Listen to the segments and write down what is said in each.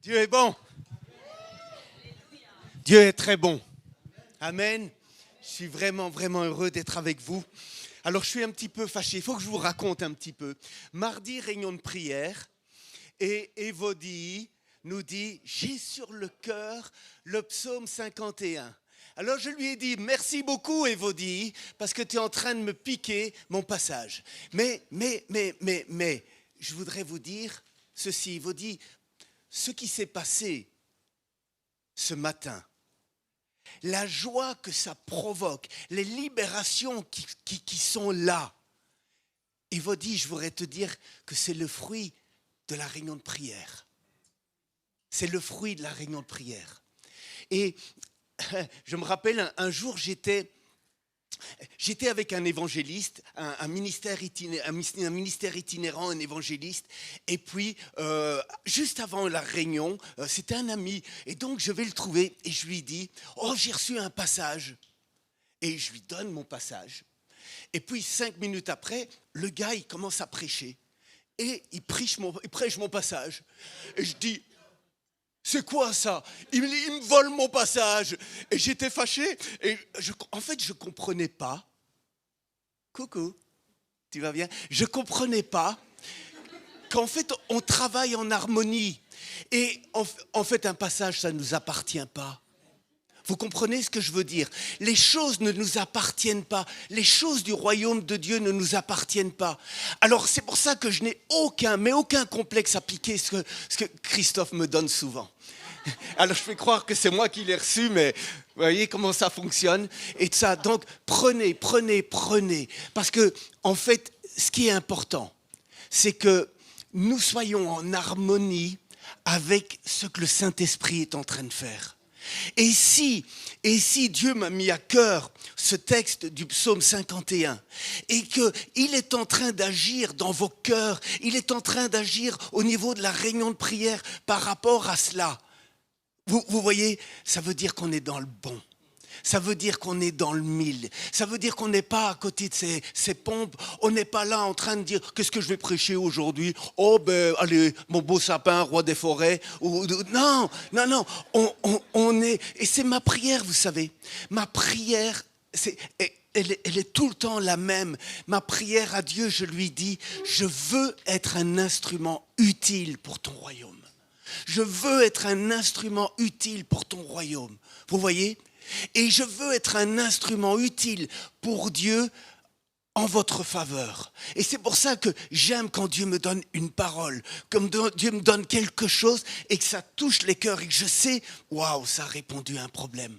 Dieu est bon. Dieu est très bon. Amen. Je suis vraiment, vraiment heureux d'être avec vous. Alors, je suis un petit peu fâché. Il faut que je vous raconte un petit peu. Mardi, réunion de prière. Et Évodie nous dit, j'ai sur le cœur le psaume 51. Alors, je lui ai dit, merci beaucoup, Évodie, parce que tu es en train de me piquer mon passage. Mais, je voudrais vous dire ceci, Évodie, ce qui s'est passé ce matin, la joie que ça provoque, les libérations qui sont là. Évodie, je voudrais te dire que c'est le fruit de la réunion de prière. C'est le fruit de la réunion de prière. Et je me rappelle, un jour, j'étais avec un évangéliste, un ministère itinérant, un évangéliste. Et puis, juste avant la réunion, c'était un ami. Et donc, je vais le trouver et je lui dis, « Oh, j'ai reçu un passage. » Et je lui donne mon passage. Et puis, 5 minutes après, le gars, il commence à prêcher. Et il prêche mon passage. Et je dis, c'est quoi ça? Il me vole mon passage. Et j'étais fâché. Et en fait, je ne comprenais pas. Coucou, tu vas bien? Je ne comprenais pas qu'en fait, on travaille en harmonie. Et en fait, un passage, ça ne nous appartient pas. Vous comprenez ce que je veux dire? Les choses ne nous appartiennent pas. Les choses du royaume de Dieu ne nous appartiennent pas. Alors, c'est pour ça que je n'ai aucun complexe à piquer ce que Christophe me donne souvent. Alors, je fais croire que c'est moi qui l'ai reçu, mais vous voyez comment ça fonctionne. Et ça, donc, prenez. Parce que, en fait, ce qui est important, c'est que nous soyons en harmonie avec ce que le Saint-Esprit est en train de faire. Et si Dieu m'a mis à cœur ce texte du psaume 51 et qu'il est en train d'agir dans vos cœurs, il est en train d'agir au niveau de la réunion de prière par rapport à cela, vous voyez, ça veut dire qu'on est dans le bon. Ça veut dire qu'on est dans le mille. Ça veut dire qu'on n'est pas à côté de ces pompes. On n'est pas là en train de dire, qu'est-ce que je vais prêcher aujourd'hui? Oh ben, allez, mon beau sapin, roi des forêts. Non. On est, et c'est ma prière, vous savez. Ma prière, elle est tout le temps la même. Ma prière à Dieu, je lui dis, je veux être un instrument utile pour ton royaume. Je veux être un instrument utile pour ton royaume. Vous voyez? Et je veux être un instrument utile pour Dieu en votre faveur. Et c'est pour ça que j'aime quand Dieu me donne une parole, comme Dieu me donne quelque chose et que ça touche les cœurs et que je sais, waouh, ça a répondu à un problème.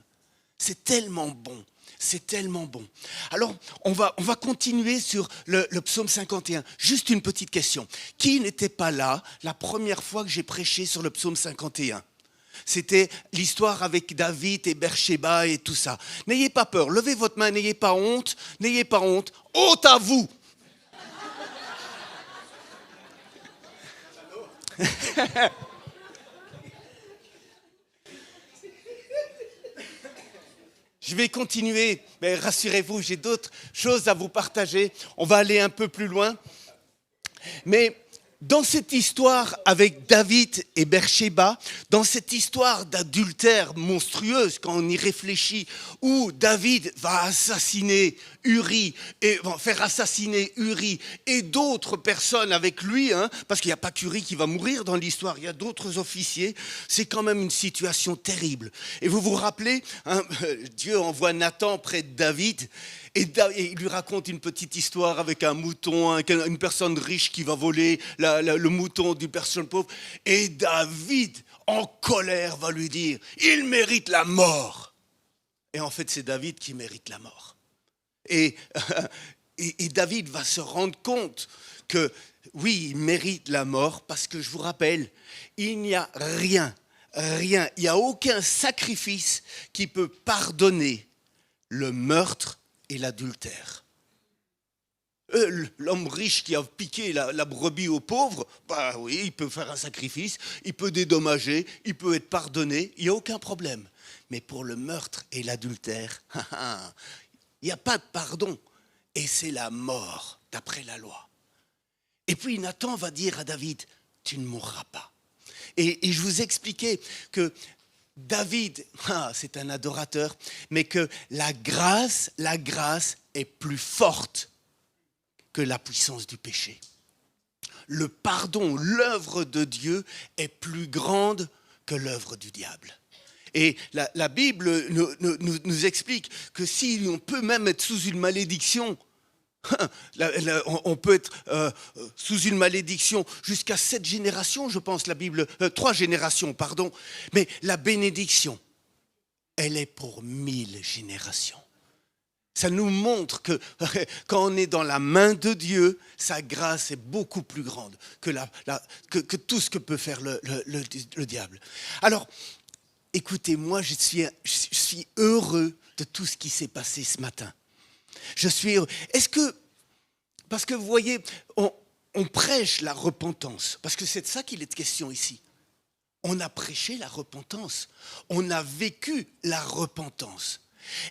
C'est tellement bon. C'est tellement bon. Alors, on va continuer sur le psaume 51. Juste une petite question. Qui n'était pas là la première fois que j'ai prêché sur le psaume 51 ? C'était l'histoire avec David et Bersheba et tout ça. N'ayez pas peur, levez votre main, n'ayez pas honte. Honte à vous! Je vais continuer, mais rassurez-vous, j'ai d'autres choses à vous partager. On va aller un peu plus loin. Mais dans cette histoire avec David et Bersheba, dans cette histoire d'adultère monstrueuse, quand on y réfléchit, où David va assassiner Uri, et va faire assassiner Uri et d'autres personnes avec lui, parce qu'il n'y a pas qu'Uri qui va mourir dans l'histoire, il y a d'autres officiers, c'est quand même une situation terrible. Et vous vous rappelez, Dieu envoie Nathan près de David, et il lui raconte une petite histoire avec un mouton, une personne riche qui va voler le mouton d'une personne pauvre. Et David, en colère, va lui dire, il mérite la mort. Et en fait, c'est David qui mérite la mort. Et David va se rendre compte que, oui, il mérite la mort parce que, je vous rappelle, il n'y a rien, il n'y a aucun sacrifice qui peut pardonner le meurtre et l'adultère. L'homme riche qui a piqué la brebis aux pauvres, bah oui, il peut faire un sacrifice, il peut dédommager, il peut être pardonné, il n'y a aucun problème. Mais pour le meurtre et l'adultère, il n'y a pas de pardon. Et c'est la mort, d'après la loi. Et puis Nathan va dire à David, tu ne mourras pas. Et je vous expliquais que David, c'est un adorateur, mais que la grâce est plus forte que la puissance du péché. Le pardon, l'œuvre de Dieu est plus grande que l'œuvre du diable. Et la Bible nous explique que si on peut même être sous une malédiction, on peut être sous une malédiction jusqu'à 7 générations, je pense, la Bible, 3 générations, pardon. Mais la bénédiction, elle est pour 1000 générations. Ça nous montre que quand on est dans la main de Dieu, sa grâce est beaucoup plus grande que tout ce que peut faire le diable. Alors, écoutez, moi, je suis heureux de tout ce qui s'est passé ce matin. Je suis heureux. Parce que vous voyez, on prêche la repentance, parce que c'est de ça qu'il est question ici. On a prêché la repentance, on a vécu la repentance.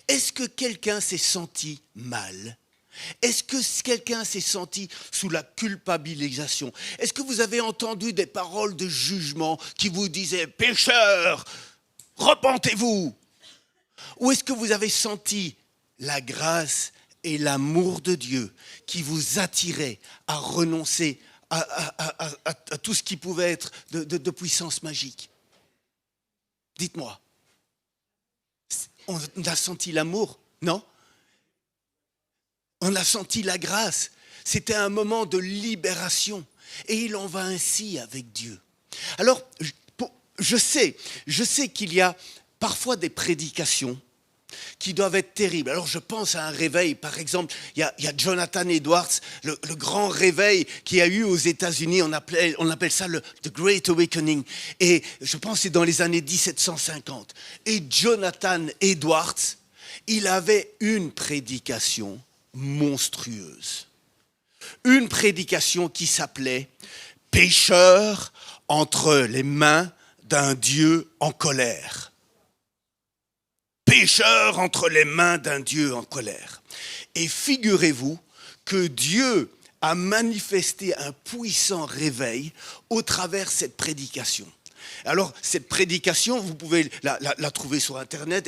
Est-ce que quelqu'un s'est senti mal ? Est-ce que quelqu'un s'est senti sous la culpabilisation ? Est-ce que vous avez entendu des paroles de jugement qui vous disaient « Pécheurs, repentez-vous » ? Ou est-ce que vous avez senti la grâce et l'amour de Dieu qui vous attiraient à renoncer à tout ce qui pouvait être de puissance magique ? Dites-moi. On a senti l'amour, non ? On a senti la grâce. C'était un moment de libération. Et il en va ainsi avec Dieu. Alors, je sais qu'il y a parfois des prédications qui doivent être terribles. Alors je pense à un réveil, par exemple, il y a Jonathan Edwards, le grand réveil qu'il y a eu aux États-Unis, on appelle ça le The Great Awakening, et je pense que c'est dans les années 1750. Et Jonathan Edwards, il avait une prédication monstrueuse. Une prédication qui s'appelait « Pécheur entre les mains d'un Dieu en colère ». Pécheur entre les mains d'un Dieu en colère. Et figurez-vous que Dieu a manifesté un puissant réveil au travers de cette prédication. Alors, cette prédication, vous pouvez la trouver sur Internet,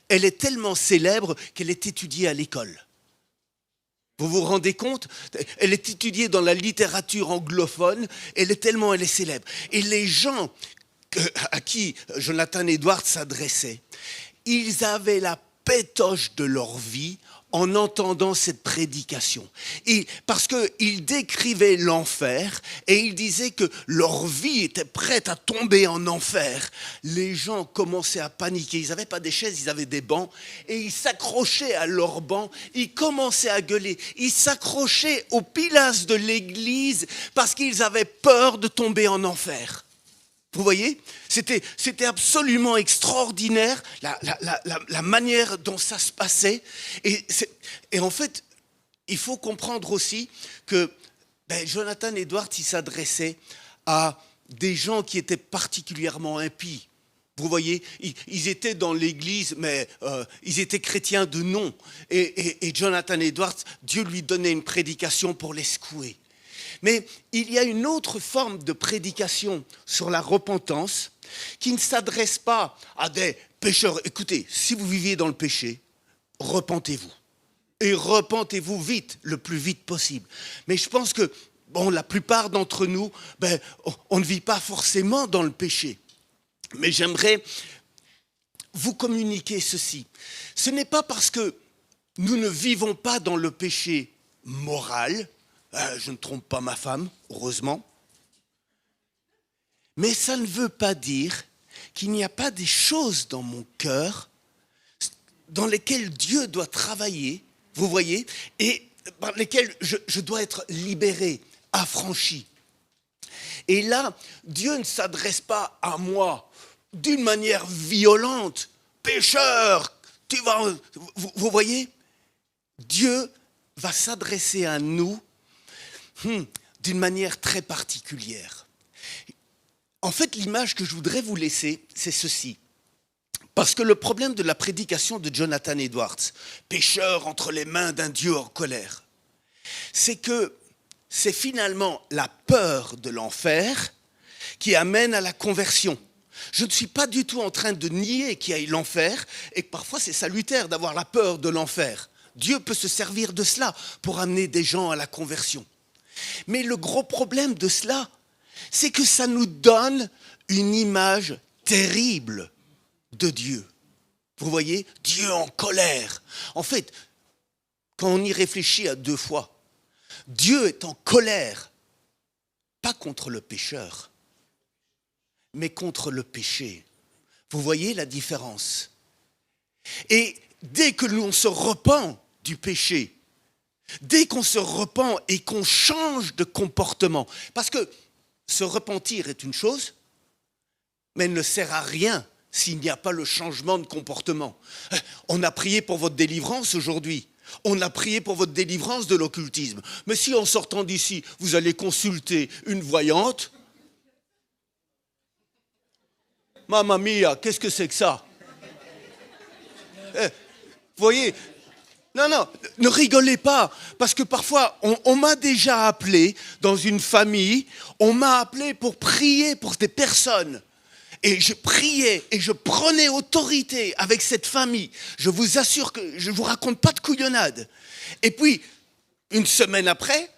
elle est tellement célèbre qu'elle est étudiée à l'école. Vous vous rendez compte ? Elle est étudiée dans la littérature anglophone, elle est célèbre. Et les gens à qui Jonathan Edwards s'adressait, ils avaient la pétoche de leur vie en entendant cette prédication. Et parce qu'ils décrivaient l'enfer et ils disaient que leur vie était prête à tomber en enfer. Les gens commençaient à paniquer. Ils n'avaient pas des chaises, ils avaient des bancs. Et ils s'accrochaient à leurs bancs. Ils commençaient à gueuler. Ils s'accrochaient aux pilastres de l'église parce qu'ils avaient peur de tomber en enfer. Vous voyez, c'était absolument extraordinaire la manière dont ça se passait. Et en fait, il faut comprendre aussi que Jonathan Edwards, il s'adressait à des gens qui étaient particulièrement impies. Vous voyez, ils étaient dans l'église, mais ils étaient chrétiens de nom. Et Jonathan Edwards, Dieu lui donnait une prédication pour les secouer. Mais il y a une autre forme de prédication sur la repentance qui ne s'adresse pas à des pécheurs. Écoutez, si vous viviez dans le péché, repentez-vous. Et repentez-vous vite, le plus vite possible. Mais je pense que, la plupart d'entre nous, on ne vit pas forcément dans le péché. Mais j'aimerais vous communiquer ceci. Ce n'est pas parce que nous ne vivons pas dans le péché moral. Je ne trompe pas ma femme, heureusement. Mais ça ne veut pas dire qu'il n'y a pas des choses dans mon cœur dans lesquelles Dieu doit travailler, vous voyez, et par lesquelles je dois être libéré, affranchi. Et là, Dieu ne s'adresse pas à moi d'une manière violente. Pécheur, vous voyez, Dieu va s'adresser à nous d'une manière très particulière. En fait, l'image que je voudrais vous laisser, c'est ceci. Parce que le problème de la prédication de Jonathan Edwards, pécheur entre les mains d'un Dieu en colère, c'est que c'est finalement la peur de l'enfer qui amène à la conversion. Je ne suis pas du tout en train de nier qu'il y ait l'enfer et que parfois c'est salutaire d'avoir la peur de l'enfer. Dieu peut se servir de cela pour amener des gens à la conversion. Mais le gros problème de cela, c'est que ça nous donne une image terrible de Dieu. Vous voyez, Dieu en colère. En fait, quand on y réfléchit à deux fois, Dieu est en colère, pas contre le pécheur, mais contre le péché. Vous voyez la différence? Et dès que l'on se repent du péché, dès qu'on se repent et qu'on change de comportement, parce que se repentir est une chose, mais elle ne sert à rien s'il n'y a pas le changement de comportement. On a prié pour votre délivrance aujourd'hui. On a prié pour votre délivrance de l'occultisme. Mais si en sortant d'ici, vous allez consulter une voyante, Mamma mia, qu'est-ce que c'est que ça? Vous voyez? Non, ne rigolez pas, parce que parfois, on m'a déjà appelé dans une famille, on m'a appelé pour prier pour des personnes. Et je priais et je prenais autorité avec cette famille. Je vous assure que je ne vous raconte pas de couillonnade. Et puis, une semaine après,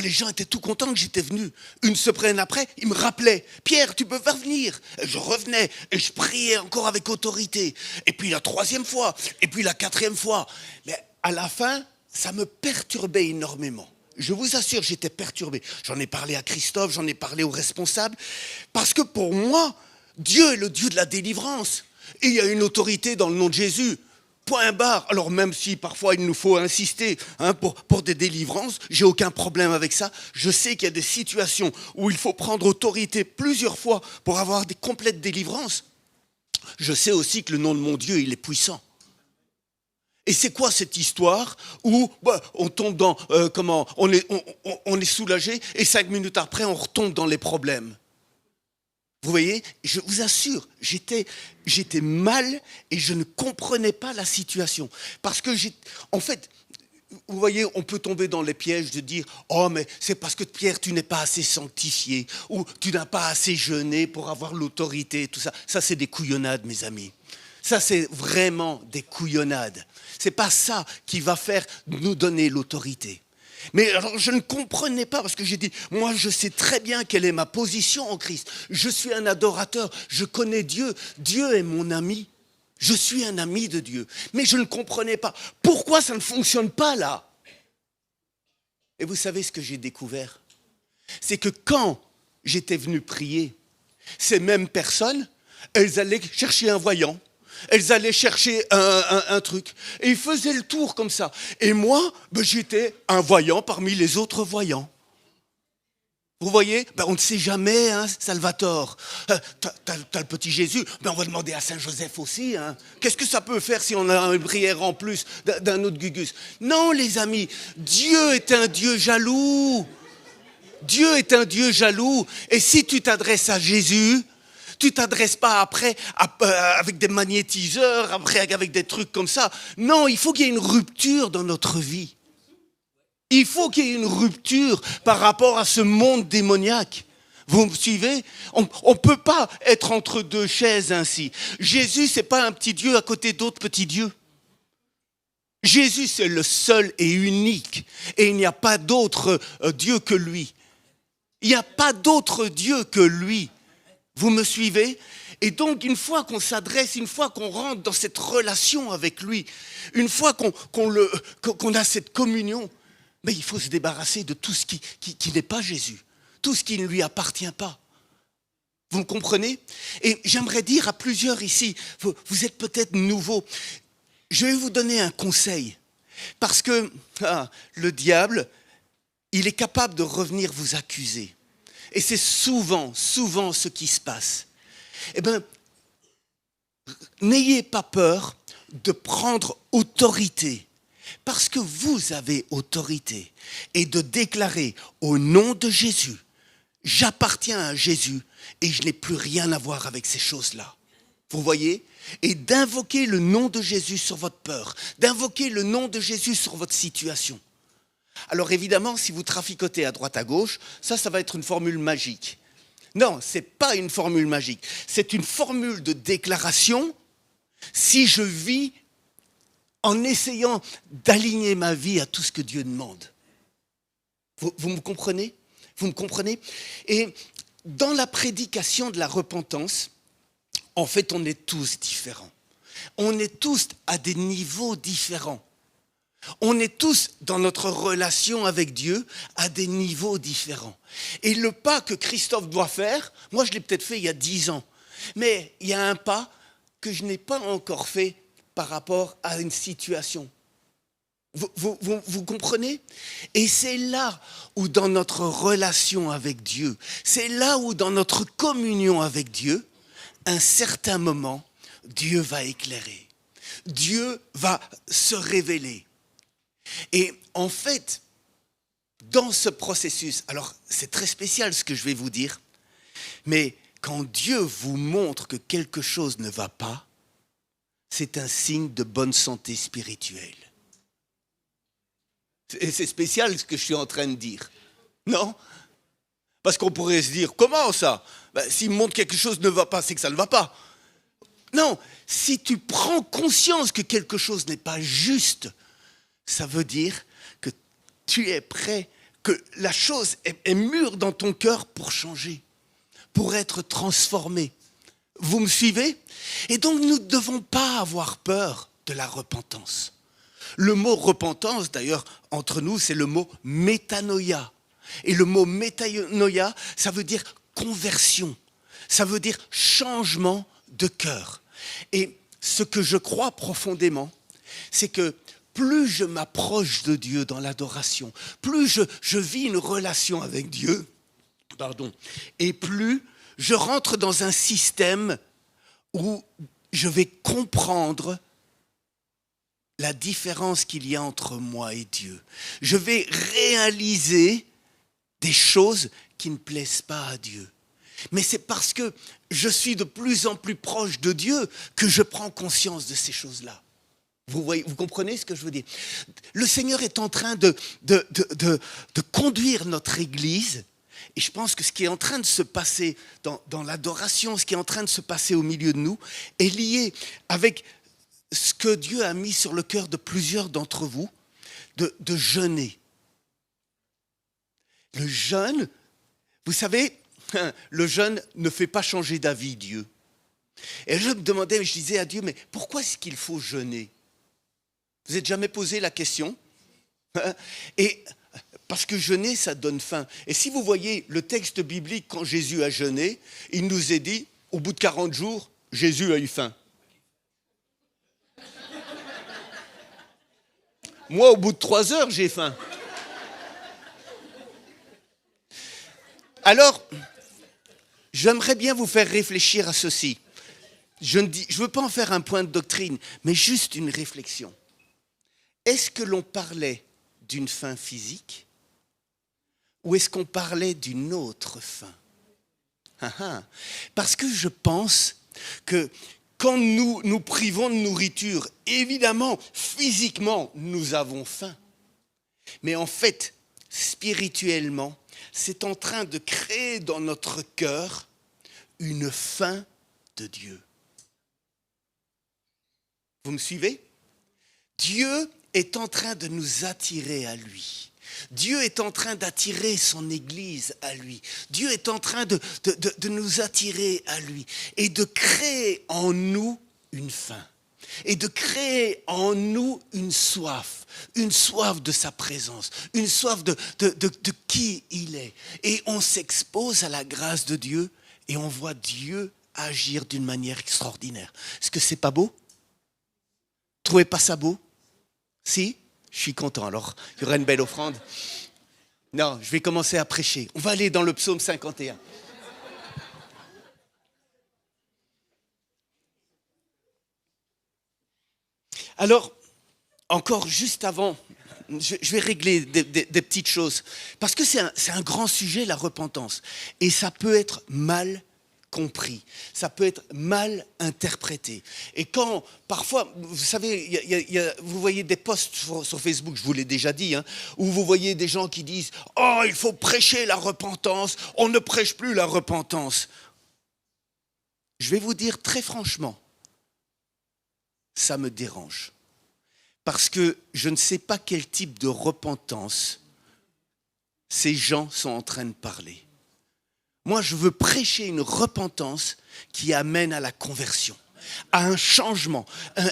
les gens étaient tout contents que j'étais venu. Une semaine après, ils me rappelaient, Pierre, tu peux pas venir. Et je revenais et je priais encore avec autorité. Et puis la troisième fois, et puis la quatrième fois. Mais à la fin, ça me perturbait énormément. Je vous assure, j'étais perturbé. J'en ai parlé à Christophe, j'en ai parlé aux responsables. Parce que pour moi, Dieu est le Dieu de la délivrance. Et il y a une autorité dans le nom de Jésus. Point barre. Alors même si parfois il nous faut insister pour des délivrances, j'ai aucun problème avec ça. Je sais qu'il y a des situations où il faut prendre autorité plusieurs fois pour avoir des complètes délivrances. Je sais aussi que le nom de mon Dieu, il est puissant. Et c'est quoi cette histoire où on tombe dans, on est soulagé et 5 minutes après on retombe dans les problèmes. Vous voyez, je vous assure, j'étais mal et je ne comprenais pas la situation. Parce que, en fait, vous voyez, on peut tomber dans les pièges de dire « Oh, mais c'est parce que Pierre, tu n'es pas assez sanctifié » ou « Tu n'as pas assez jeûné pour avoir l'autorité », tout ça. Ça, c'est des couillonnades, mes amis. Ça, c'est vraiment des couillonnades. C'est pas ça qui va faire nous donner l'autorité. Mais alors, je ne comprenais pas parce que j'ai dit, moi, je sais très bien quelle est ma position en Christ. Je suis un adorateur, je connais Dieu. Dieu est mon ami. Je suis un ami de Dieu. Mais je ne comprenais pas. Pourquoi ça ne fonctionne pas là? Et vous savez ce que j'ai découvert? C'est que quand j'étais venu prier, ces mêmes personnes, elles allaient chercher un voyant. Elles allaient chercher un truc. Et ils faisaient le tour comme ça. Et moi, j'étais un voyant parmi les autres voyants. Vous voyez, on ne sait jamais, Salvatore. T'as le petit Jésus, on va demander à Saint Joseph aussi. Qu'est-ce que ça peut faire si on a une prière en plus d'un autre Gugus? Non, les amis, Dieu est un Dieu jaloux. Dieu est un Dieu jaloux. Et si tu t'adresses à Jésus, tu ne t'adresses pas après avec des magnétiseurs, après avec des trucs comme ça. Non, il faut qu'il y ait une rupture dans notre vie. Il faut qu'il y ait une rupture par rapport à ce monde démoniaque. Vous me suivez? On ne peut pas être entre deux chaises ainsi. Jésus, ce n'est pas un petit Dieu à côté d'autres petits dieux. Jésus, c'est le seul et unique. Et il n'y a pas d'autre Dieu que lui. Il n'y a pas d'autre Dieu que lui. Vous me suivez? Et donc, une fois qu'on s'adresse, une fois qu'on rentre dans cette relation avec lui, une fois qu'on a cette communion, mais il faut se débarrasser de tout ce qui n'est pas Jésus, tout ce qui ne lui appartient pas. Vous me comprenez? Et j'aimerais dire à plusieurs ici, vous êtes peut-être nouveaux, je vais vous donner un conseil. Parce que le diable, il est capable de revenir vous accuser. Et c'est souvent ce qui se passe. Eh bien, n'ayez pas peur de prendre autorité, parce que vous avez autorité, et de déclarer au nom de Jésus, j'appartiens à Jésus et je n'ai plus rien à voir avec ces choses-là. Vous voyez? Et d'invoquer le nom de Jésus sur votre peur, d'invoquer le nom de Jésus sur votre situation. Alors évidemment, si vous traficotez à droite à gauche, ça va être une formule magique. Non, ce n'est pas une formule magique. C'est une formule de déclaration si je vis en essayant d'aligner ma vie à tout ce que Dieu demande. Vous me comprenez? Vous me comprenez? Et dans la prédication de la repentance, en fait, on est tous différents. On est tous à des niveaux différents. On est tous dans notre relation avec Dieu à des niveaux différents. Et le pas que Christophe doit faire, moi je l'ai peut-être fait il y a 10 ans, mais il y a un pas que je n'ai pas encore fait par rapport à une situation. Vous comprenez? Et c'est là où dans notre relation avec Dieu, c'est là où dans notre communion avec Dieu, à un certain moment, Dieu va éclairer. Dieu va se révéler. Et en fait, dans ce processus, alors c'est très spécial ce que je vais vous dire, mais quand Dieu vous montre que quelque chose ne va pas, c'est un signe de bonne santé spirituelle. Et c'est spécial ce que je suis en train de dire, non? Parce qu'on pourrait se dire, comment ça? S'il me montre que quelque chose ne va pas, c'est que ça ne va pas. Non, si tu prends conscience que quelque chose n'est pas juste, ça veut dire que tu es prêt, que la chose est mûre dans ton cœur pour changer, pour être transformé. Vous me suivez? Et donc nous ne devons pas avoir peur de la repentance. Le mot repentance, d'ailleurs, entre nous, c'est le mot métanoïa. Et le mot métanoïa, ça veut dire conversion. Ça veut dire changement de cœur. Et ce que je crois profondément, c'est que plus je m'approche de Dieu dans l'adoration, plus je vis une relation avec Dieu, et plus je rentre dans un système où je vais comprendre la différence qu'il y a entre moi et Dieu. Je vais réaliser des choses qui ne plaisent pas à Dieu. Mais c'est parce que je suis de plus en plus proche de Dieu que je prends conscience de ces choses-là. Vous comprenez ce que je veux dire? Le Seigneur est en train de conduire notre Église. Et je pense que ce qui est en train de se passer dans l'adoration, ce qui est en train de se passer au milieu de nous, est lié avec ce que Dieu a mis sur le cœur de plusieurs d'entre vous, de jeûner. Le jeûne, vous savez, le jeûne ne fait pas changer d'avis Dieu. Et je me demandais, je disais à Dieu, mais pourquoi est-ce qu'il faut jeûner? Vous n'êtes jamais posé la question? Et parce que jeûner, ça donne faim. Et si vous voyez le texte biblique, quand Jésus a jeûné, il nous est dit, au bout de 40 jours, Jésus a eu faim. Moi, au bout de 3 heures, j'ai faim. Alors, j'aimerais bien vous faire réfléchir à ceci. Je ne veux pas en faire un point de doctrine, mais juste une réflexion. Est-ce que l'on parlait d'une faim physique ou est-ce qu'on parlait d'une autre faim? Parce que je pense que quand nous nous privons de nourriture, évidemment, physiquement, nous avons faim. Mais en fait, spirituellement, c'est en train de créer dans notre cœur une faim de Dieu. Vous me suivez? Dieu est en train de nous attirer à lui. Dieu est en train d'attirer son Église à lui. Dieu est en train de nous attirer à lui et de créer en nous une faim et de créer en nous une soif de sa présence, une soif de qui il est. Et on s'expose à la grâce de Dieu et on voit Dieu agir d'une manière extraordinaire. Est-ce que c'est pas beau? Trouvez pas ça beau? Si? Je suis content, alors il y aura une belle offrande. Non, je vais commencer à prêcher. On va aller dans le psaume 51. Alors, encore juste avant, je vais régler des petites choses. Parce que c'est un grand sujet, la repentance. Et ça peut être mal compris, ça peut être mal interprété. Et quand, parfois, vous savez, vous voyez des posts sur Facebook, je vous l'ai déjà dit, hein, où vous voyez des gens qui disent « Oh, il faut prêcher la repentance, on ne prêche plus la repentance ». Je vais vous dire très franchement, ça me dérange. Parce que je ne sais pas quel type de repentance ces gens sont en train de parler. Moi, je veux prêcher une repentance qui amène à la conversion, à un changement,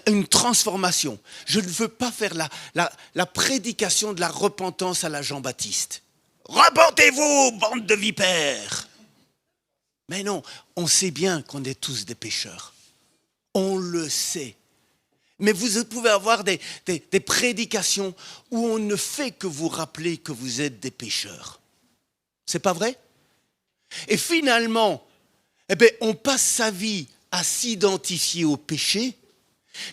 une transformation. Je ne veux pas faire la prédication de la repentance à la Jean-Baptiste. Repentez-vous, bande de vipères! Mais non, on sait bien qu'on est tous des pécheurs. On le sait. Mais vous pouvez avoir des prédications où on ne fait que vous rappeler que vous êtes des pécheurs. C'est pas vrai? Et finalement, on passe sa vie à s'identifier au péché,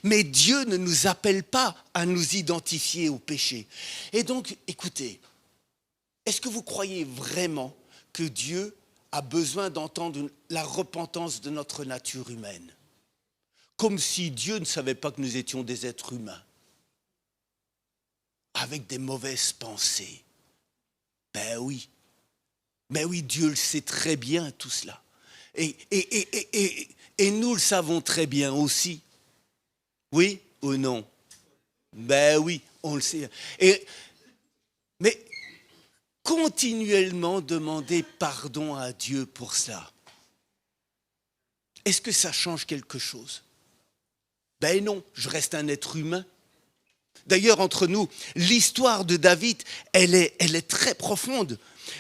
mais Dieu ne nous appelle pas à nous identifier au péché. Et donc, écoutez, est-ce que vous croyez vraiment que Dieu a besoin d'entendre la repentance de notre nature humaine? Comme si Dieu ne savait pas que nous étions des êtres humains, avec des mauvaises pensées. Ben oui, Dieu le sait très bien tout cela. Et nous le savons très bien aussi. Oui ou non? Ben oui, on le sait. Mais continuellement demander pardon à Dieu pour cela, est-ce que ça change quelque chose? Ben non, je reste un être humain. D'ailleurs, entre nous, l'histoire de David, elle est très profonde.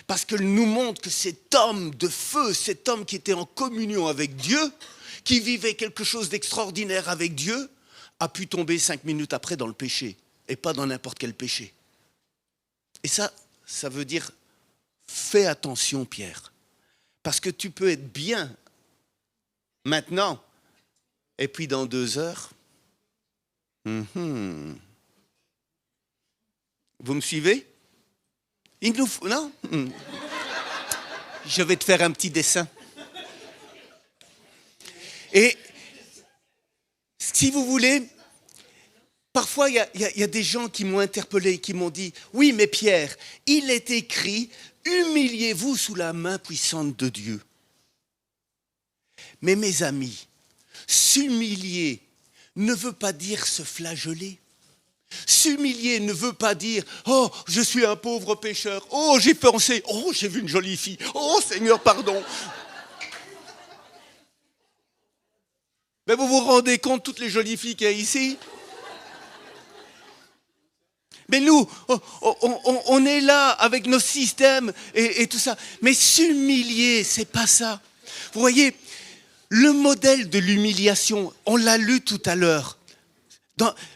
Parce qu'elle nous montre que cet homme de feu, cet homme qui était en communion avec Dieu, qui vivait quelque chose d'extraordinaire avec Dieu, a pu tomber 5 minutes après dans le péché. Et pas dans n'importe quel péché. Et ça veut dire, fais attention Pierre. Parce que tu peux être bien maintenant, et puis dans 2 heures, vous me suivez? Il nous faut, non? Je vais te faire un petit dessin. Et si vous voulez, parfois il y a des gens qui m'ont interpellé, qui m'ont dit « Oui, mais Pierre, il est écrit, humiliez-vous sous la main puissante de Dieu. » Mais mes amis, s'humilier ne veut pas dire se flageller. S'humilier ne veut pas dire « Oh, je suis un pauvre pécheur. Oh, j'ai pensé. Oh, j'ai vu une jolie fille. Oh, Seigneur, pardon. » Mais vous vous rendez compte, toutes les jolies filles qu'il y a ici? Mais nous, on est là avec nos systèmes et tout ça. Mais s'humilier, c'est pas ça. Vous voyez, le modèle de l'humiliation, on l'a lu tout à l'heure.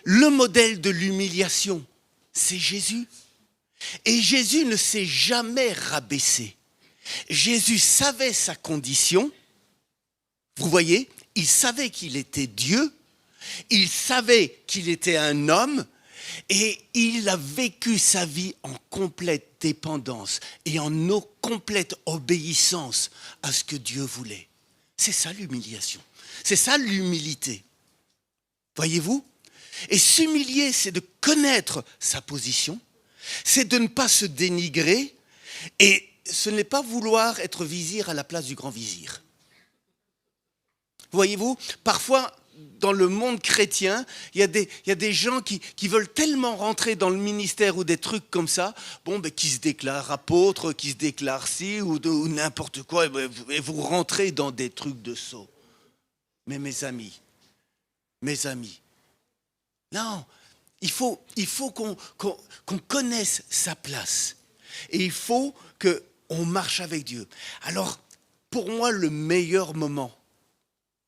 Le modèle de l'humiliation, c'est Jésus. Et Jésus ne s'est jamais rabaissé. Jésus savait sa condition. Vous voyez, il savait qu'il était Dieu. Il savait qu'il était un homme. Et il a vécu sa vie en complète dépendance et en complète obéissance à ce que Dieu voulait. C'est ça l'humiliation. C'est ça l'humilité. Voyez-vous ? Et s'humilier, c'est de connaître sa position, c'est de ne pas se dénigrer, et ce n'est pas vouloir être vizir à la place du grand vizir. Voyez-vous, parfois, dans le monde chrétien, il y a des gens qui veulent tellement rentrer dans le ministère ou des trucs comme ça, qui se déclarent apôtres, qui se déclarent ci ou n'importe quoi, et vous rentrez dans des trucs de sot. Mais mes amis, non, il faut qu'on connaisse sa place. Et il faut qu'on marche avec Dieu. Alors, pour moi, le meilleur moment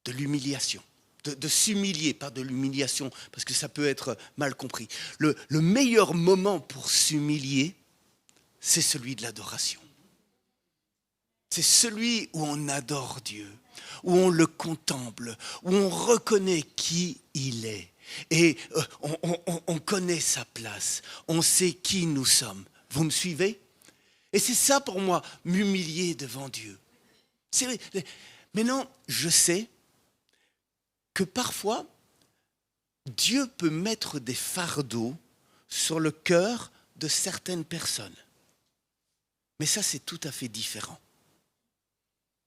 de l'humiliation, de s'humilier, pas de l'humiliation, parce que ça peut être mal compris. Le meilleur moment pour s'humilier, c'est celui de l'adoration. C'est celui où on adore Dieu, où on le contemple, où on reconnaît qui il est. Et on connaît sa place, on sait qui nous sommes. Vous me suivez? Et c'est ça pour moi, m'humilier devant Dieu. Maintenant, je sais que parfois, Dieu peut mettre des fardeaux sur le cœur de certaines personnes. Mais ça, c'est tout à fait différent.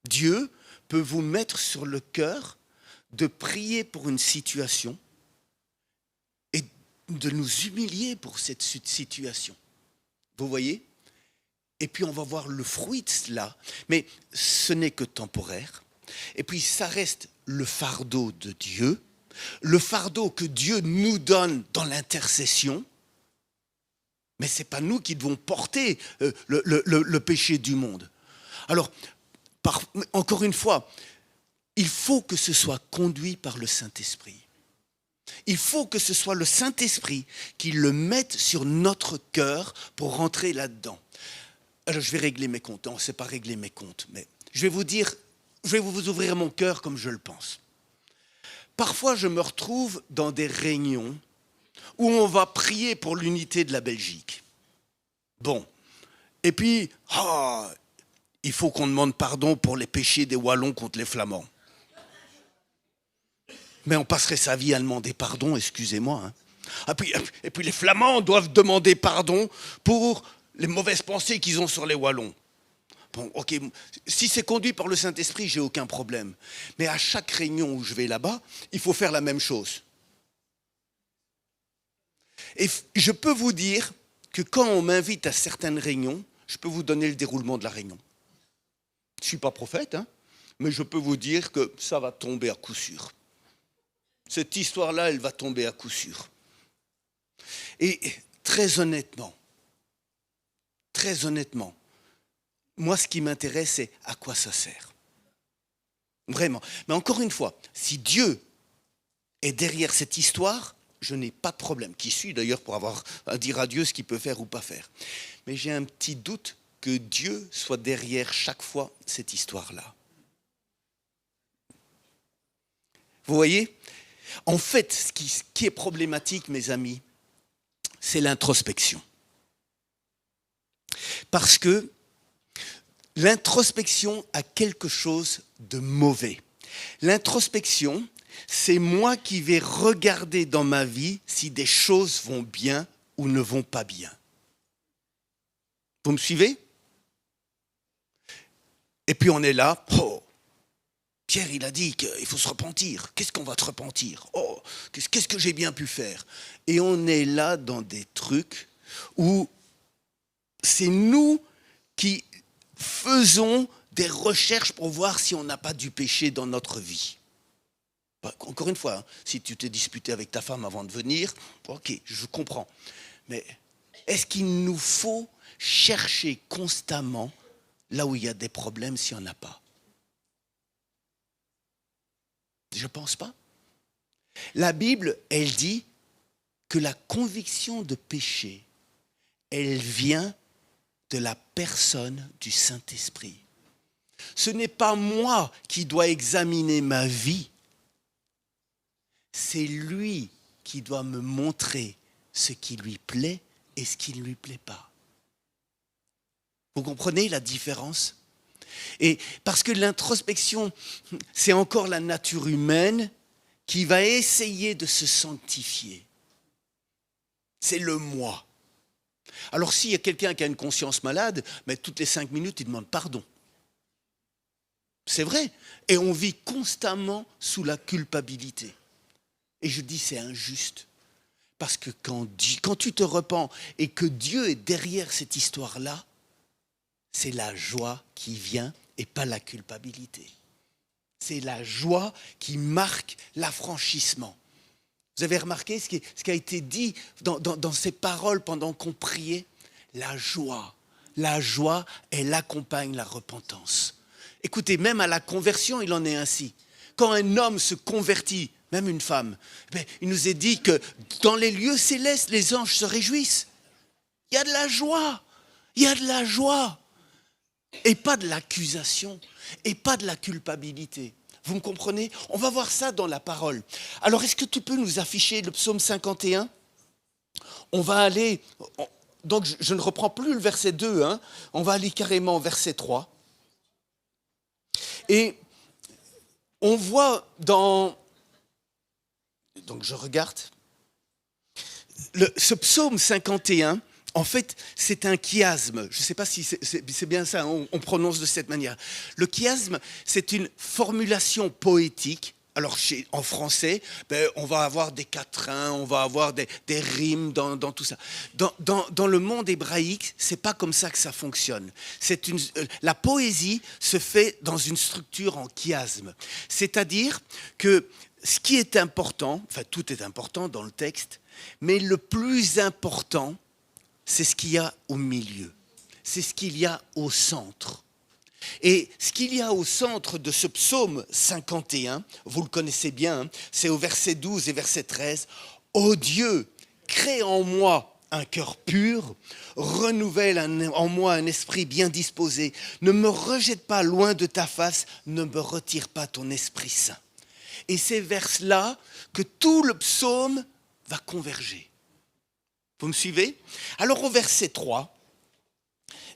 Dieu peut vous mettre sur le cœur de prier pour une situation et de nous humilier pour cette situation. Vous voyez ? Et puis on va voir le fruit de cela. Mais ce n'est que temporaire. Et puis ça reste le fardeau de Dieu, le fardeau que Dieu nous donne dans l'intercession. Mais ce n'est pas nous qui devons porter le péché du monde. Alors, encore une fois, il faut que ce soit conduit par le Saint-Esprit. Il faut que ce soit le Saint-Esprit qui le mette sur notre cœur pour rentrer là-dedans. Alors, je vais régler mes comptes. Non, ce n'est pas régler mes comptes, mais je vais vous dire, je vais vous ouvrir mon cœur comme je le pense. Parfois, je me retrouve dans des réunions où on va prier pour l'unité de la Belgique. Bon. Et puis, il faut qu'on demande pardon pour les péchés des Wallons contre les Flamands. Mais on passerait sa vie à demander pardon, excusez-moi. Hein. Et puis les Flamands doivent demander pardon pour les mauvaises pensées qu'ils ont sur les Wallons. Bon, ok, si c'est conduit par le Saint-Esprit, j'ai aucun problème. Mais à chaque réunion où je vais là-bas, il faut faire la même chose. Et je peux vous dire que quand on m'invite à certaines réunions, je peux vous donner le déroulement de la réunion. Je ne suis pas prophète, hein, mais je peux vous dire que ça va tomber à coup sûr. Cette histoire-là, elle va tomber à coup sûr. Et très honnêtement, moi, ce qui m'intéresse, c'est à quoi ça sert. Vraiment. Mais encore une fois, si Dieu est derrière cette histoire, je n'ai pas de problème. Qui suis d'ailleurs pour avoir à dire à Dieu ce qu'il peut faire ou pas faire. Mais j'ai un petit doute que Dieu soit derrière chaque fois cette histoire-là. Vous voyez ? En fait, ce qui est problématique, mes amis, c'est l'introspection. Parce que l'introspection a quelque chose de mauvais. L'introspection, c'est moi qui vais regarder dans ma vie si des choses vont bien ou ne vont pas bien. Vous me suivez ? Et puis on est là, Pierre, il a dit qu'il faut se repentir. Qu'est-ce qu'on va te repentir ? Qu'est-ce que j'ai bien pu faire ? Et on est là dans des trucs où c'est nous qui faisons des recherches pour voir si on n'a pas du péché dans notre vie. Encore une fois, si tu t'es disputé avec ta femme avant de venir, ok, je comprends. Mais est-ce qu'il nous faut chercher constamment là où il y a des problèmes s'il n'y en a pas ? Je ne pense pas. La Bible, elle dit que la conviction de péché, elle vient de la personne du Saint-Esprit. Ce n'est pas moi qui dois examiner ma vie. C'est lui qui doit me montrer ce qui lui plaît et ce qui ne lui plaît pas. Vous comprenez la différence ? Et parce que l'introspection, c'est encore la nature humaine qui va essayer de se sanctifier. C'est le moi. Alors s'il y a quelqu'un qui a une conscience malade, mais toutes les 5 minutes, il demande pardon. C'est vrai. Et on vit constamment sous la culpabilité. Et je dis c'est injuste. Parce que quand tu te repens et que Dieu est derrière cette histoire-là, c'est la joie qui vient et pas la culpabilité. C'est la joie qui marque l'affranchissement. Vous avez remarqué ce qui a été dit dans ces paroles pendant qu'on priait ? La joie, elle accompagne la repentance. Écoutez, même à la conversion, il en est ainsi. Quand un homme se convertit, même une femme, il nous est dit que dans les lieux célestes, les anges se réjouissent. Il y a de la joie. Et pas de l'accusation, et pas de la culpabilité. Vous me comprenez ? On va voir ça dans la parole. Alors, est-ce que tu peux nous afficher le psaume 51 ? On va aller, donc je ne reprends plus le verset 2, on va aller carrément au verset 3. Et On voit dans... Donc je regarde. Ce psaume 51, en fait, c'est un chiasme. Je ne sais pas si c'est bien ça, on prononce de cette manière. Le chiasme, c'est une formulation poétique. Alors, en français, on va avoir des quatrains, on va avoir des rimes dans tout ça. Dans le monde hébraïque, ce n'est pas comme ça que ça fonctionne. La poésie se fait dans une structure en chiasme. C'est-à-dire que ce qui est important, enfin tout est important dans le texte, mais le plus important, c'est ce qu'il y a au milieu. C'est ce qu'il y a au centre. Et ce qu'il y a au centre de ce psaume 51, vous le connaissez bien, hein, c'est au verset 12 et verset 13. « Ô Dieu, crée en moi un cœur pur, renouvelle en moi un esprit bien disposé. Ne me rejette pas loin de ta face, ne me retire pas ton Esprit Saint. » Et c'est vers là que tout le psaume va converger. Vous me suivez? Alors au verset 3,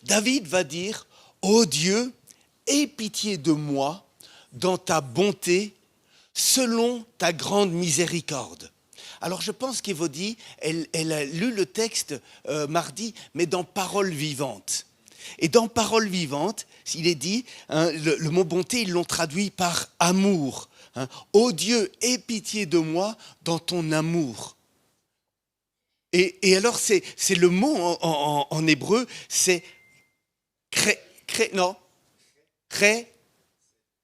David va dire « Ô Dieu, aie pitié de moi dans ta bonté, selon ta grande miséricorde. » Alors je pense qu'Évodie, elle a lu le texte mardi, mais dans Parole vivante. Et dans Parole vivante, il est dit, hein, le mot bonté, ils l'ont traduit par amour. Hein. Ô Dieu, aie pitié de moi dans ton amour. Et alors c'est le mot en hébreu, c'est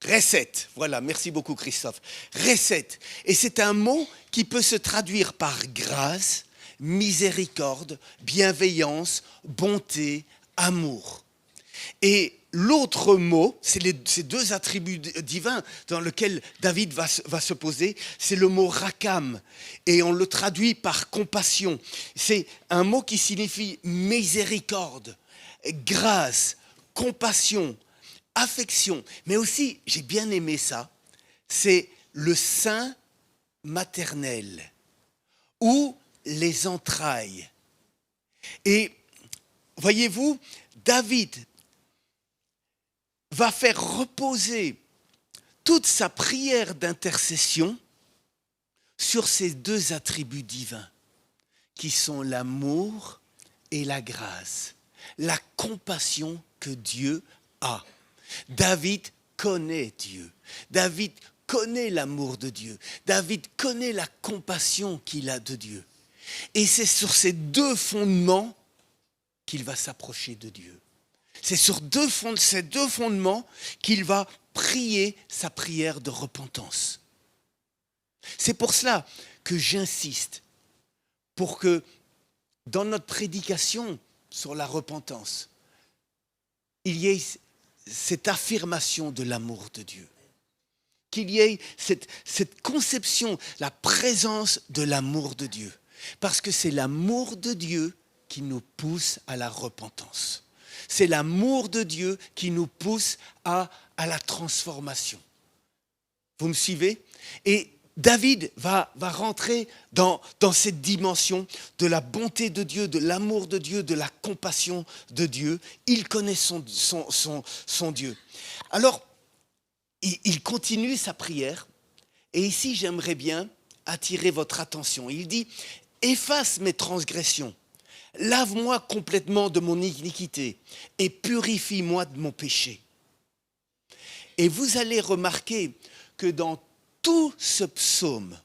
Recette. Voilà, merci beaucoup Christophe. Recette. Et c'est un mot qui peut se traduire par grâce, miséricorde, bienveillance, bonté, amour. Et l'autre mot, c'est ces deux attributs divins dans lesquels David va se poser, c'est le mot rakam. Et on le traduit par compassion. C'est un mot qui signifie miséricorde, grâce, compassion, affection. Mais aussi, j'ai bien aimé ça, c'est le sein maternel ou les entrailles. Et voyez-vous, David va faire reposer toute sa prière d'intercession sur ces deux attributs divins qui sont l'amour et la grâce, la compassion que Dieu a. David connaît Dieu. David connaît l'amour de Dieu. David connaît la compassion qu'il a de Dieu. Et c'est sur ces deux fondements qu'il va s'approcher de Dieu. C'est sur ces deux fondements qu'il va prier sa prière de repentance. C'est pour cela que j'insiste pour que dans notre prédication sur la repentance, il y ait cette affirmation de l'amour de Dieu. Qu'il y ait cette conception, la présence de l'amour de Dieu. Parce que c'est l'amour de Dieu qui nous pousse à la repentance. C'est l'amour de Dieu qui nous pousse à la transformation. Vous me suivez? Et David va rentrer dans cette dimension de la bonté de Dieu, de l'amour de Dieu, de la compassion de Dieu. Il connaît son Dieu. Alors, il continue sa prière. Et ici, j'aimerais bien attirer votre attention. Il dit « Efface mes transgressions. Lave-moi complètement de mon iniquité et purifie-moi de mon péché. » Et vous allez remarquer que dans tout ce psaume,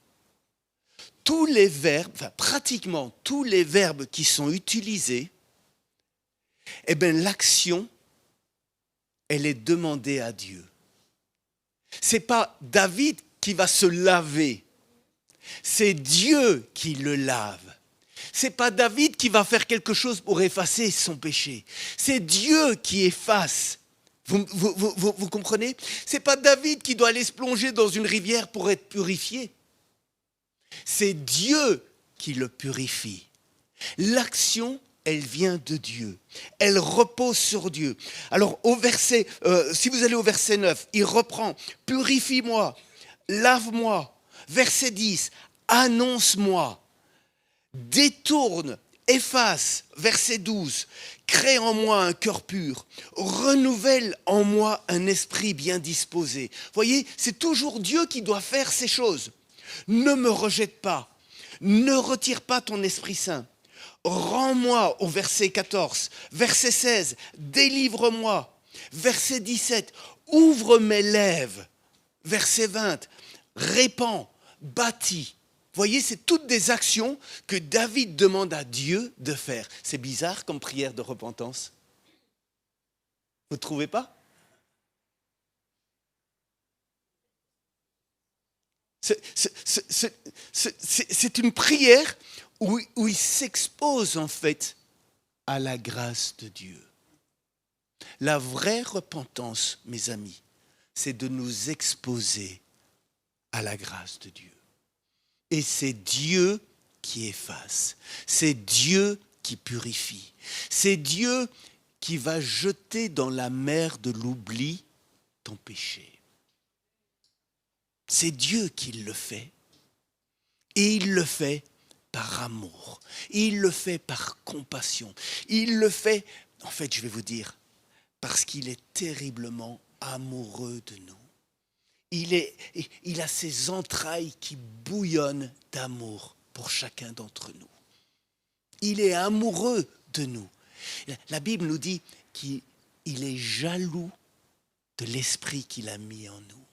tous les verbes, enfin pratiquement tous les verbes qui sont utilisés, eh bien l'action, elle est demandée à Dieu. Ce n'est pas David qui va se laver, c'est Dieu qui le lave. Ce n'est pas David qui va faire quelque chose pour effacer son péché. C'est Dieu qui efface. Vous comprenez? Ce n'est pas David qui doit aller se plonger dans une rivière pour être purifié. C'est Dieu qui le purifie. L'action, elle vient de Dieu. Elle repose sur Dieu. Alors, si vous allez au verset 9, il reprend « Purifie-moi, lave-moi ». Verset 10, « Annonce-moi ». Détourne, efface, verset 12, crée en moi un cœur pur, renouvelle en moi un esprit bien disposé. Voyez, c'est toujours Dieu qui doit faire ces choses. Ne me rejette pas, ne retire pas ton Esprit Saint. Rends-moi au verset 14, verset 16, délivre-moi, verset 17, ouvre mes lèvres, verset 20, répands, bâtis. Voyez, c'est toutes des actions que David demande à Dieu de faire. C'est bizarre comme prière de repentance. Vous ne trouvez pas ? C'est une prière où il s'expose en fait à la grâce de Dieu. La vraie repentance, mes amis, c'est de nous exposer à la grâce de Dieu. Et c'est Dieu qui efface, c'est Dieu qui purifie, c'est Dieu qui va jeter dans la mer de l'oubli ton péché. C'est Dieu qui le fait. Et il le fait par amour. Il le fait par compassion. Il le fait, en fait, je vais vous dire, parce qu'il est terriblement amoureux de nous. Il a ses entrailles qui bouillonnent d'amour pour chacun d'entre nous. Il est amoureux de nous. La Bible nous dit qu'il est jaloux de l'esprit qu'il a mis en nous.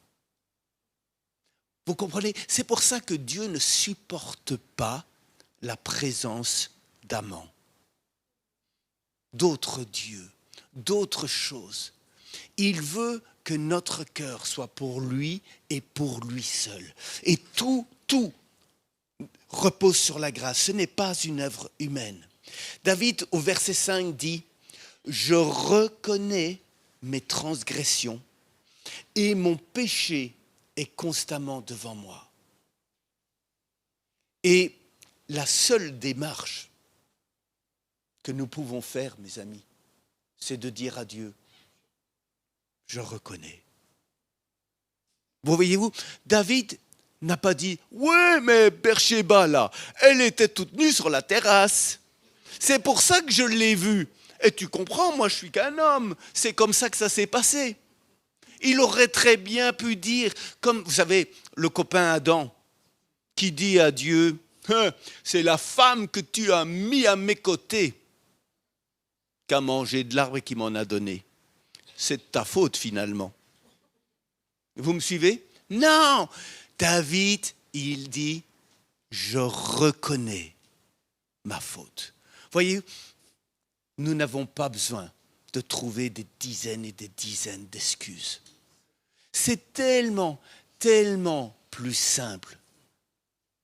Vous comprenez ? C'est pour ça que Dieu ne supporte pas la présence d'amants, d'autres dieux, d'autres choses. Il veut que notre cœur soit pour lui et pour lui seul. Et tout repose sur la grâce. Ce n'est pas une œuvre humaine. David, au verset 5, dit « Je reconnais mes transgressions et mon péché est constamment devant moi. » Et la seule démarche que nous pouvons faire, mes amis, c'est de dire à Dieu, je reconnais. Vous voyez-vous, David n'a pas dit, ouais, mais Bersheba, là, elle était toute nue sur la terrasse. C'est pour ça que je l'ai vue. Et tu comprends, moi je suis qu'un homme. C'est comme ça que ça s'est passé. Il aurait très bien pu dire, comme vous savez, le copain Adam, qui dit à Dieu, c'est la femme que tu as mis à mes côtés qui a mangé de l'arbre et qui m'en a donné. C'est de ta faute finalement. Vous me suivez ? Non, David, il dit, je reconnais ma faute. Voyez, nous n'avons pas besoin de trouver des dizaines et des dizaines d'excuses. C'est tellement, tellement plus simple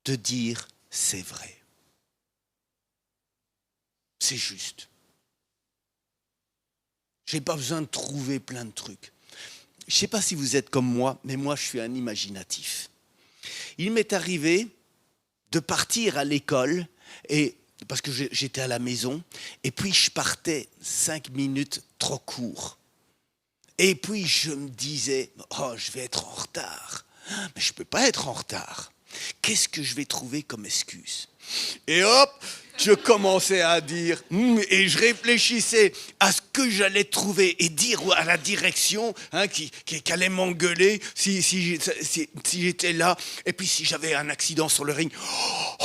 de dire c'est vrai. C'est juste. Je n'ai pas besoin de trouver plein de trucs. Je ne sais pas si vous êtes comme moi, mais moi je suis un imaginatif. Il m'est arrivé de partir à l'école, parce que j'étais à la maison, et puis je partais 5 minutes trop court. Et puis je me disais, oh, je vais être en retard. Mais je ne peux pas être en retard. Qu'est-ce que je vais trouver comme excuse ? Et hop, je commençais à dire, et je réfléchissais à ce que j'allais trouver et dire à la direction qui allait m'engueuler si j'étais là. Et puis si j'avais un accident sur le ring,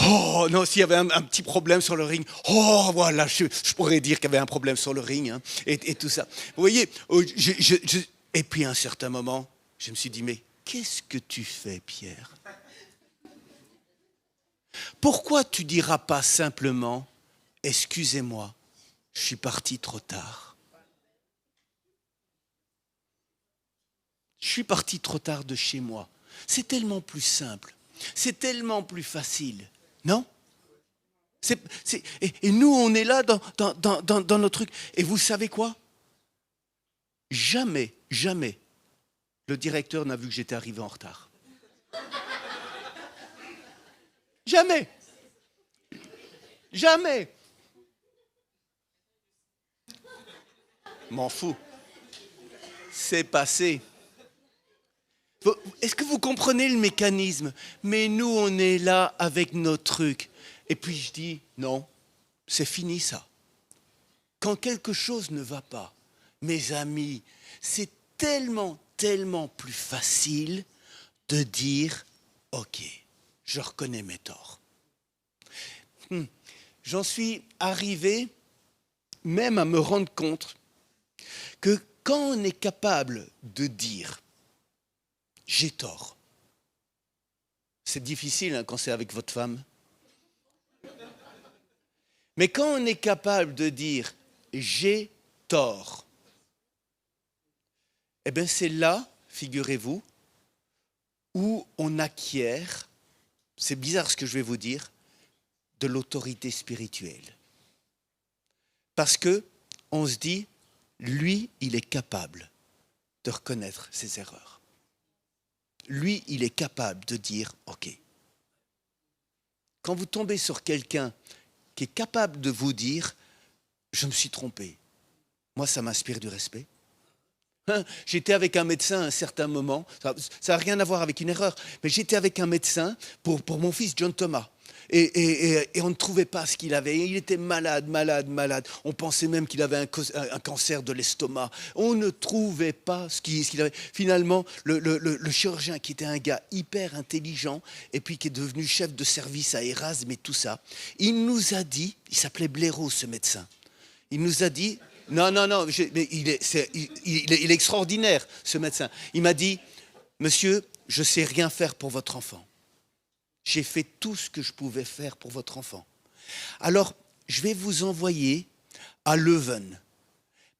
oh non, s'il y avait un petit problème sur le ring, oh voilà, je pourrais dire qu'il y avait un problème sur le ring, et tout ça. Vous voyez, et puis à un certain moment, je me suis dit, mais qu'est-ce que tu fais, Pierre ? Pourquoi tu ne diras pas simplement « Excusez-moi, je suis parti trop tard. Je suis parti trop tard de chez moi. » C'est tellement plus simple, c'est tellement plus facile, non ? Et nous, on est là dans nos trucs. Et vous savez quoi ? Jamais, le directeur n'a vu que j'étais arrivé en retard. Jamais. M'en fous. C'est passé. Est-ce que vous comprenez le mécanisme ? Mais nous, on est là avec nos trucs. Et puis je dis, non, c'est fini ça. quand quelque chose ne va pas, mes amis, c'est tellement, tellement plus facile de dire « Ok, je reconnais mes torts ». J'en suis arrivé même à me rendre compte que quand on est capable de dire « j'ai tort », c'est difficile hein, quand c'est avec votre femme, mais quand on est capable de dire « j'ai tort », eh bien c'est là, figurez-vous, où on acquiert, c'est bizarre ce que je vais vous dire, de l'autorité spirituelle. Parce que on se dit, lui, il est capable de reconnaître ses erreurs. Lui, il est capable de dire, ok. Quand vous tombez sur quelqu'un qui est capable de vous dire, je me suis trompé, moi, ça m'inspire du respect. J'étais avec un médecin à un certain moment, ça n'a rien à voir avec une erreur, mais j'étais avec un médecin pour mon fils John Thomas. Et on ne trouvait pas ce qu'il avait. Il était malade. On pensait même qu'il avait un cancer de l'estomac. On ne trouvait pas ce qu'il avait. Finalement, le chirurgien, qui était un gars hyper intelligent, et puis qui est devenu chef de service à Erasme et tout ça, il nous a dit, il s'appelait Blaireau, ce médecin, il nous a dit, non, mais il est extraordinaire, ce médecin. Il m'a dit, monsieur, je ne sais rien faire pour votre enfant. J'ai fait tout ce que je pouvais faire pour votre enfant. Alors, je vais vous envoyer à Leuven,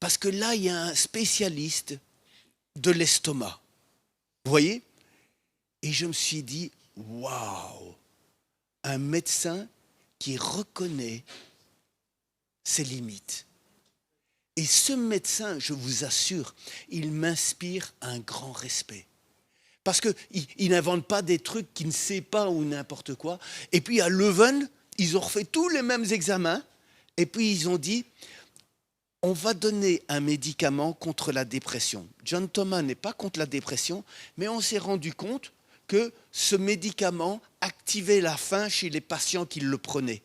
parce que là, il y a un spécialiste de l'estomac. Vous voyez? Et je me suis dit, waouh, un médecin qui reconnaît ses limites. Et ce médecin, je vous assure, il m'inspire un grand respect. Parce qu'il n'invente pas des trucs qu'il ne sait pas ou n'importe quoi. Et puis à Leuven, ils ont refait tous les mêmes examens. Et puis ils ont dit, on va donner un médicament contre la dépression. John Thomas n'est pas contre la dépression, mais on s'est rendu compte que ce médicament activait la faim chez les patients qui le prenaient.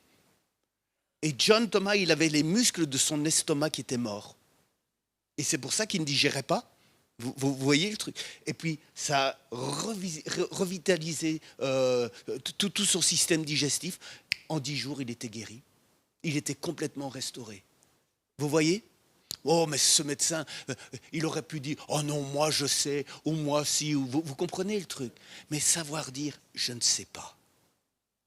Et John Thomas, il avait les muscles de son estomac qui étaient morts. Et c'est pour ça qu'il ne digérait pas. Vous voyez le truc? Et puis, ça a revitalisé tout son système digestif. En 10 jours, il était guéri. Il était complètement restauré. Vous voyez? Oh, mais ce médecin, il aurait pu dire « Oh non, moi je sais » ou « Moi si » ou vous comprenez le truc. Mais savoir dire « Je ne sais pas ».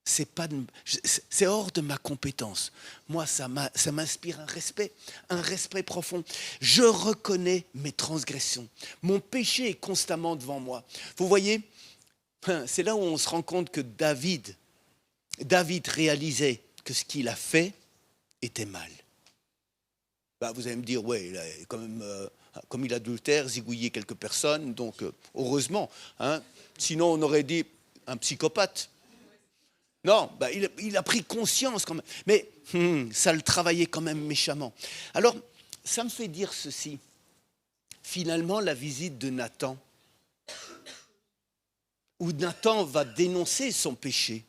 C'est hors de ma compétence. Moi, ça m'inspire un respect profond. Je reconnais mes transgressions. Mon péché est constamment devant moi. Vous voyez, c'est là où on se rend compte que David réalisait que ce qu'il a fait était mal. Bah, vous allez me dire, ouais, il a quand même, comme il adultère, zigouillé quelques personnes, donc heureusement. Hein, sinon, on aurait dit un psychopathe. Non, bah, il a pris conscience quand même. Mais ça le travaillait quand même méchamment. Alors, ça me fait dire ceci. Finalement, la visite de Nathan, où Nathan va dénoncer son péché,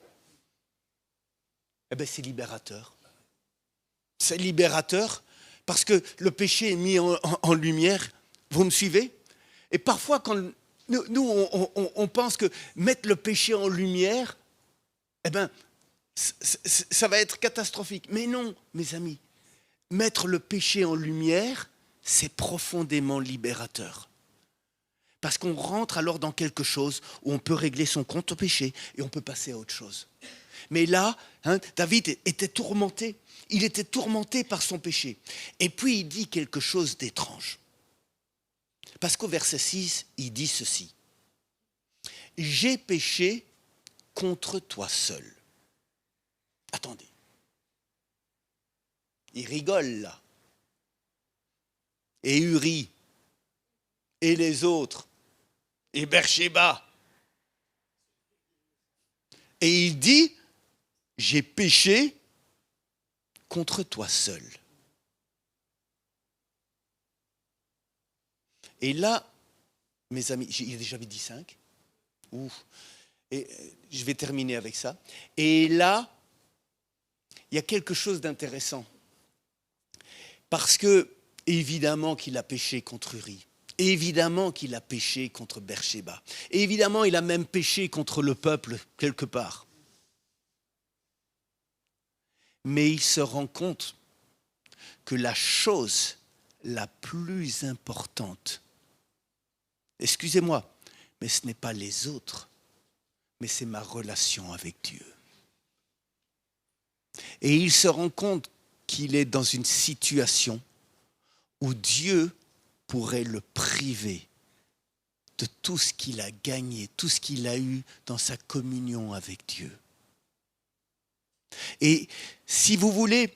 eh bien, c'est libérateur. C'est libérateur parce que le péché est mis en lumière. Vous me suivez? Et parfois, quand nous on pense que mettre le péché en lumière, eh bien, ça va être catastrophique. Mais non, mes amis, mettre le péché en lumière, c'est profondément libérateur. Parce qu'on rentre alors dans quelque chose où on peut régler son compte au péché et on peut passer à autre chose. Mais là, David était tourmenté. Il était tourmenté par son péché. Et puis il dit quelque chose d'étrange. Parce qu'au verset 6, il dit ceci. « J'ai péché contre toi seul. » Attendez. Il rigole là. Et Uri. Et les autres. Et Bersheba. Et il dit, j'ai péché contre toi seul. Et là, mes amis, il a déjà dit 5. Ouf. Et je vais terminer avec ça. Et là, il y a quelque chose d'intéressant. Parce que, évidemment qu'il a péché contre Uri. Évidemment qu'il a péché contre Beersheba. Évidemment, il a même péché contre le peuple quelque part. Mais il se rend compte que la chose la plus importante, excusez-moi, mais ce n'est pas les autres, mais c'est ma relation avec Dieu. Et il se rend compte qu'il est dans une situation où Dieu pourrait le priver de tout ce qu'il a gagné, tout ce qu'il a eu dans sa communion avec Dieu. Et si vous voulez,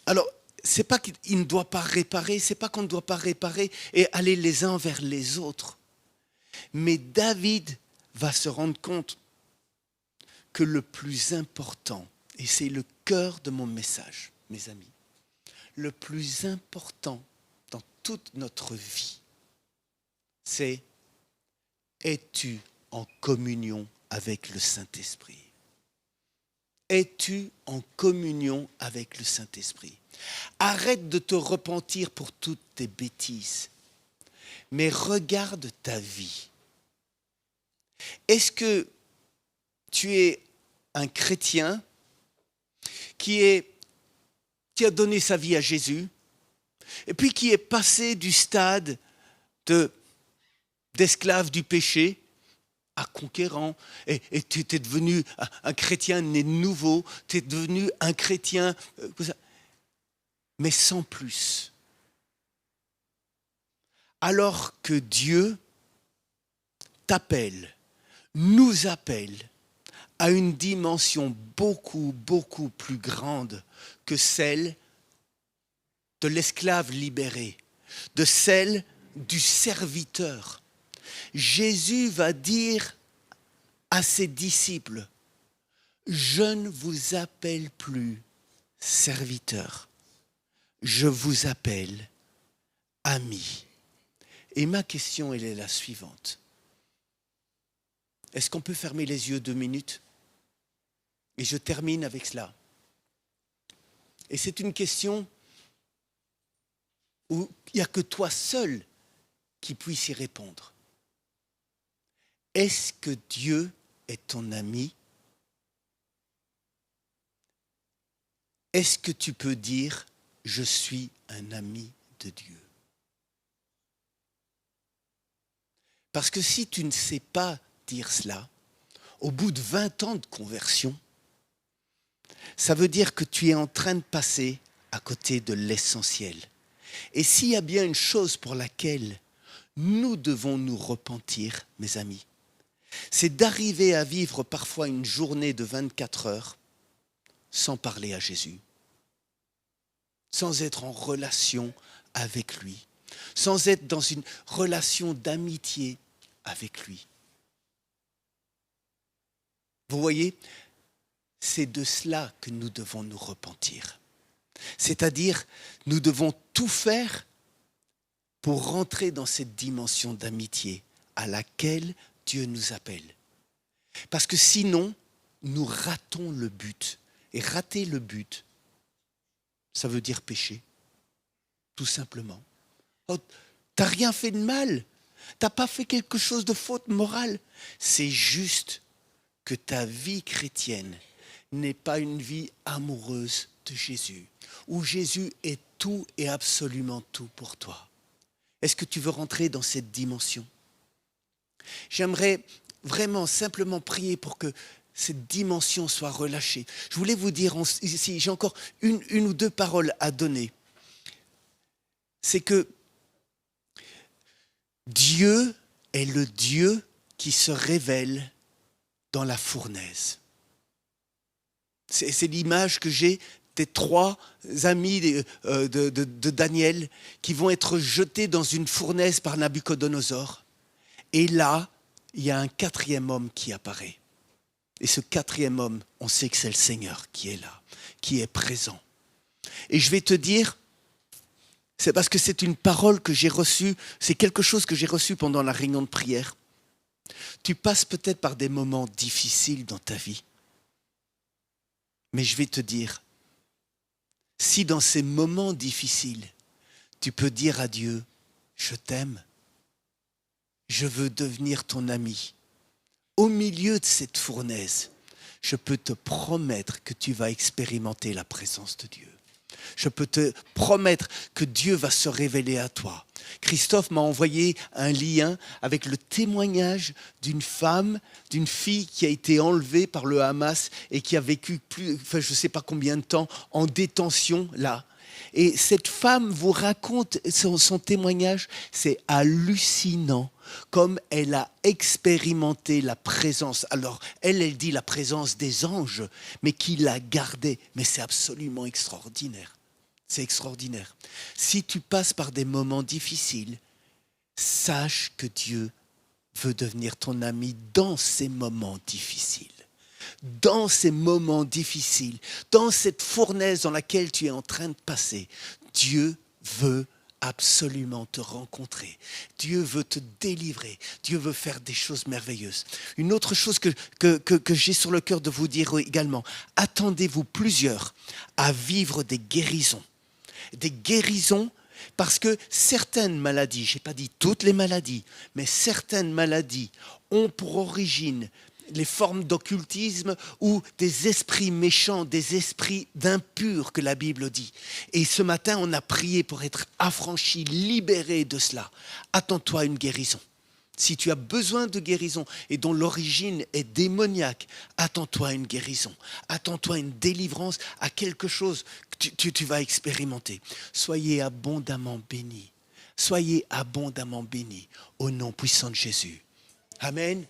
alors c'est pas qu'il ne doit pas réparer, c'est pas qu'on ne doit pas réparer et aller les uns vers les autres. Mais David va se rendre compte que le plus important, et c'est le cœur de mon message, mes amis, le plus important dans toute notre vie, c'est: es-tu en communion avec le Saint-Esprit? Es-tu en communion avec le Saint-Esprit? Arrête de te repentir pour toutes tes bêtises, mais regarde ta vie. Est-ce que tu es un chrétien qui a donné sa vie à Jésus et puis qui est passé du stade d'esclave du péché à conquérant, et tu es devenu un chrétien né de nouveau, tu es devenu un chrétien, mais sans plus. Alors que Dieu t'appelle, nous appelle à une dimension beaucoup, beaucoup plus grande que celle de l'esclave libéré, de celle du serviteur. Jésus va dire à ses disciples: je ne vous appelle plus serviteur, je vous appelle ami. Et ma question, elle est la suivante. Est-ce qu'on peut fermer les yeux 2 minutes? Et je termine avec cela. Et c'est une question où il n'y a que toi seul qui puisse y répondre. Est-ce que Dieu est ton ami? Est-ce que tu peux dire: je suis un ami de Dieu? Parce que si tu ne sais pas dire cela, au bout de 20 ans de conversion, ça veut dire que tu es en train de passer à côté de l'essentiel. Et s'il y a bien une chose pour laquelle nous devons nous repentir, mes amis, c'est d'arriver à vivre parfois une journée de 24 heures sans parler à Jésus, sans être en relation avec lui, sans être dans une relation d'amitié avec lui. Vous voyez, c'est de cela que nous devons nous repentir. C'est-à-dire, nous devons tout faire pour rentrer dans cette dimension d'amitié à laquelle Dieu nous appelle. Parce que sinon, nous ratons le but. Et rater le but, ça veut dire pécher, tout simplement. Oh, t'as rien fait de mal, t'as pas fait quelque chose de faute morale. C'est juste que ta vie chrétienne n'est pas une vie amoureuse de Jésus, où Jésus est tout et absolument tout pour toi. Est-ce que tu veux rentrer dans cette dimension? J'aimerais vraiment simplement prier pour que cette dimension soit relâchée. Je voulais vous dire ici, j'ai encore une ou deux paroles à donner. C'est que Dieu est le Dieu qui se révèle dans la fournaise. C'est l'image que j'ai des 3 amis de Daniel qui vont être jetés dans une fournaise par Nabuchodonosor. Et là, il y a un 4e homme qui apparaît. Et ce 4e homme, on sait que c'est le Seigneur qui est là, qui est présent. Et je vais te dire, c'est parce que c'est une parole que j'ai reçue, c'est quelque chose que j'ai reçu pendant la réunion de prière. Tu passes peut-être par des moments difficiles dans ta vie. Mais je vais te dire, Si dans ces moments difficiles, tu peux dire à Dieu, je t'aime, je veux devenir ton ami. Au milieu de cette fournaise, je peux te promettre que tu vas expérimenter la présence de Dieu. Je peux te promettre que Dieu va se révéler à toi. Christophe m'a envoyé un lien avec le témoignage d'une femme, d'une fille qui a été enlevée par le Hamas et qui a vécu je ne sais pas combien de temps en détention là. Et cette femme vous raconte son témoignage, c'est hallucinant, comme elle a expérimenté la présence. Alors, elle dit la présence des anges, mais qui la gardait. Mais c'est absolument extraordinaire. C'est extraordinaire. Si tu passes par des moments difficiles, sache que Dieu veut devenir ton ami dans ces moments difficiles. Dans ces moments difficiles, dans cette fournaise dans laquelle tu es en train de passer, Dieu veut absolument te rencontrer. Dieu veut te délivrer. Dieu veut faire des choses merveilleuses. Une autre chose que j'ai sur le cœur de vous dire également, attendez-vous plusieurs à vivre des guérisons. Des guérisons parce que certaines maladies, je n'ai pas dit toutes les maladies, mais certaines maladies ont pour origine les formes d'occultisme ou des esprits méchants, des esprits d'impurs que la Bible dit. Et ce matin, on a prié pour être affranchi, libéré de cela. Attends-toi à une guérison. Si tu as besoin de guérison et dont l'origine est démoniaque, attends-toi à une guérison. Attends-toi à une délivrance, à quelque chose que tu vas expérimenter. Soyez abondamment bénis. Soyez abondamment bénis au nom puissant de Jésus. Amen.